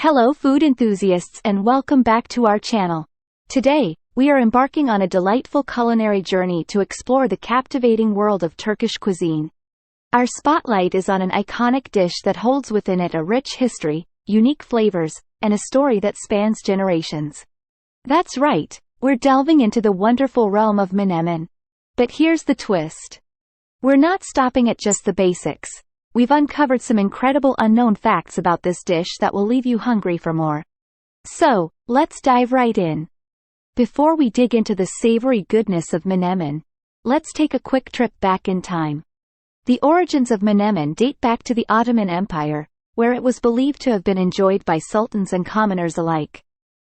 Hello food enthusiasts and welcome back to our channel. Today, we are embarking on a delightful culinary journey to explore the captivating world of Turkish cuisine. Our spotlight is on an iconic dish that holds within it a rich history, unique flavors, and a story that spans generations. That's right, we're delving into the wonderful realm of Menemen. But here's the twist. We're not stopping at just the basics. We've uncovered some incredible unknown facts about this dish that will leave you hungry for more. So, let's dive right in. Before we dig into the savory goodness of Menemen, let's take a quick trip back in time. The origins of Menemen date back to the Ottoman Empire, where it was believed to have been enjoyed by sultans and commoners alike.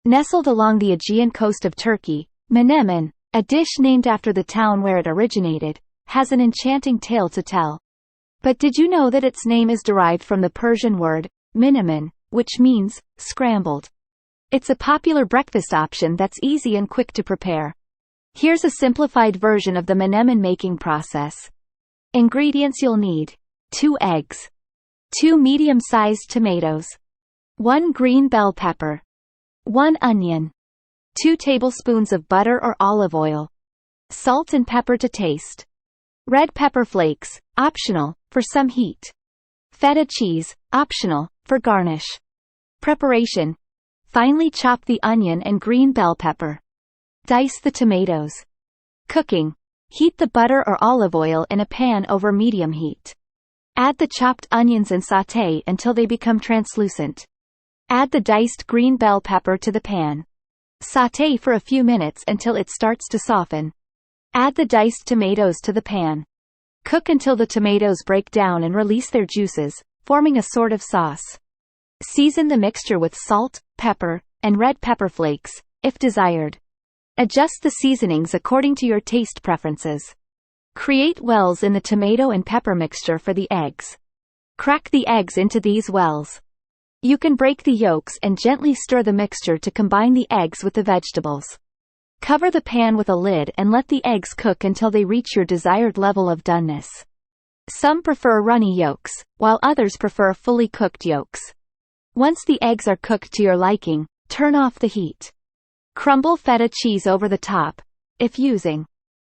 Nestled along the Aegean coast of Turkey, Menemen, a dish named after the town where it originated, has an enchanting tale to tell. But did you know that its name is derived from the Persian word, Menemen, which means, scrambled? It's a popular breakfast option that's easy and quick to prepare. Here's a simplified version of the Menemen making process. Ingredients you'll need: 2 eggs, 2 medium-sized tomatoes, 1 green bell pepper, 1 onion, 2 tablespoons of butter or olive oil, salt and pepper to taste, red pepper flakes, optional, for some heat, feta cheese, optional, for garnish. Preparation: finely chop the onion and green bell pepper. Dice the tomatoes. Cooking: heat the butter or olive oil in a pan over medium heat. Add the chopped onions and sauté until they become translucent. Add the diced green bell pepper to the pan. Sauté for a few minutes until it starts to soften. Add the diced tomatoes to the pan. Cook until the tomatoes break down and release their juices, forming a sort of sauce. Season the mixture with salt, pepper, and red pepper flakes, if desired. Adjust the seasonings according to your taste preferences. Create wells in the tomato and pepper mixture for the eggs. Crack the eggs into these wells. You can break the yolks and gently stir the mixture to combine the eggs with the vegetables. Cover the pan with a lid and let the eggs cook until they reach your desired level of doneness. Some prefer runny yolks, while others prefer fully cooked yolks. Once the eggs are cooked to your liking, turn off the heat. Crumble feta cheese over the top, if using.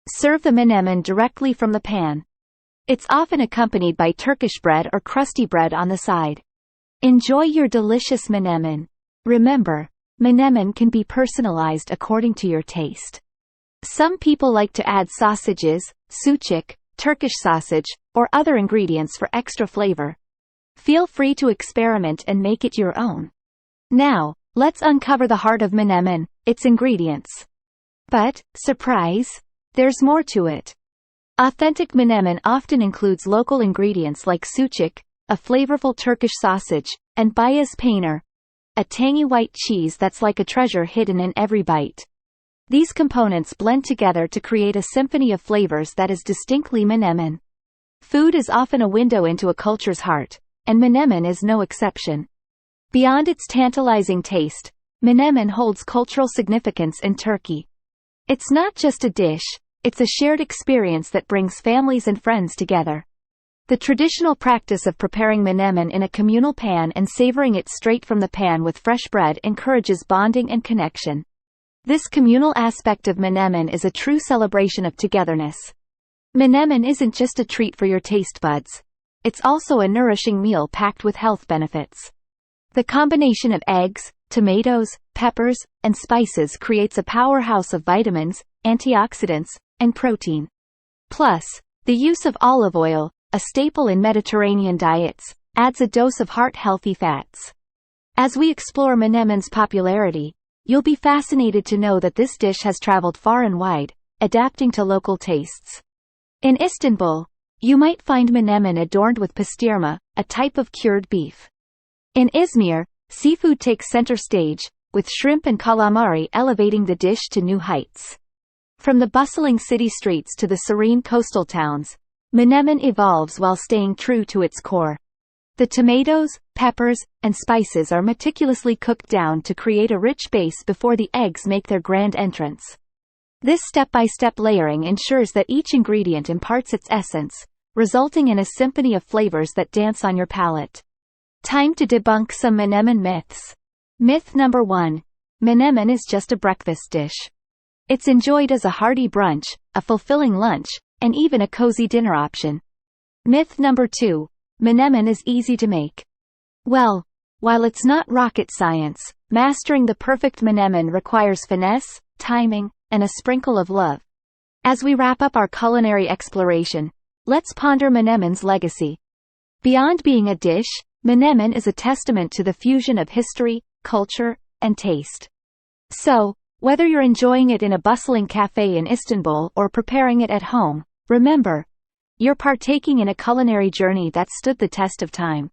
Serve the Menemen directly from the pan. It's often accompanied by Turkish bread or crusty bread on the side. Enjoy your delicious Menemen. Remember, Menemen can be personalized according to your taste. Some people like to add sausages, sucuk, Turkish sausage, or other ingredients for extra flavor. Feel free to experiment and make it your own. Now, let's uncover the heart of Menemen, its ingredients. But, surprise, there's more to it. Authentic Menemen often includes local ingredients like sucuk, a flavorful Turkish sausage, and beyaz peynir, a tangy white cheese that's like a treasure hidden in every bite. These components blend together to create a symphony of flavors that is distinctly Menemen. Food is often a window into a culture's heart, and Menemen is no exception. Beyond its tantalizing taste, Menemen holds cultural significance in Turkey. It's not just a dish, it's a shared experience that brings families and friends together. The traditional practice of preparing Menemen in a communal pan and savoring it straight from the pan with fresh bread encourages bonding and connection. This communal aspect of Menemen is a true celebration of togetherness. Menemen isn't just a treat for your taste buds. It's also a nourishing meal packed with health benefits. The combination of eggs, tomatoes, peppers, and spices creates a powerhouse of vitamins, antioxidants, and protein. Plus, the use of olive oil, a staple in Mediterranean diets, adds a dose of heart-healthy fats. As we explore Menemen's popularity, you'll be fascinated to know that this dish has traveled far and wide, adapting to local tastes. In Istanbul, you might find Menemen adorned with pastirma, a type of cured beef. In Izmir, seafood takes center stage, with shrimp and calamari elevating the dish to new heights. From the bustling city streets to the serene coastal towns, Menemen evolves while staying true to its core. The tomatoes, peppers, and spices are meticulously cooked down to create a rich base before the eggs make their grand entrance. This step-by-step layering ensures that each ingredient imparts its essence, resulting in a symphony of flavors that dance on your palate. Time to debunk some Menemen myths. Myth number 1. Menemen is just a breakfast dish. It's enjoyed as a hearty brunch, a fulfilling lunch, and even a cozy dinner option. Myth number 2. Menemen is easy to make. Well, while it's not rocket science, mastering the perfect menemen requires finesse, timing, and a sprinkle of love. As we wrap up our culinary exploration, let's ponder menemen's legacy. Beyond being a dish, menemen is a testament to the fusion of history, culture, and taste. So, whether you're enjoying it in a bustling cafe in Istanbul or preparing it at home, remember, you're partaking in a culinary journey that stood the test of time.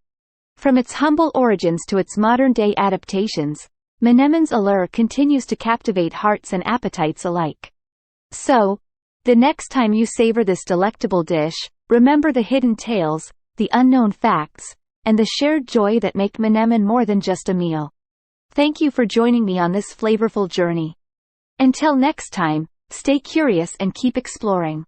From its humble origins to its modern-day adaptations, menemen's allure continues to captivate hearts and appetites alike. So, the next time you savor this delectable dish, remember the hidden tales, the unknown facts, and the shared joy that make menemen more than just a meal. Thank you for joining me on this flavorful journey. Until next time, stay curious and keep exploring.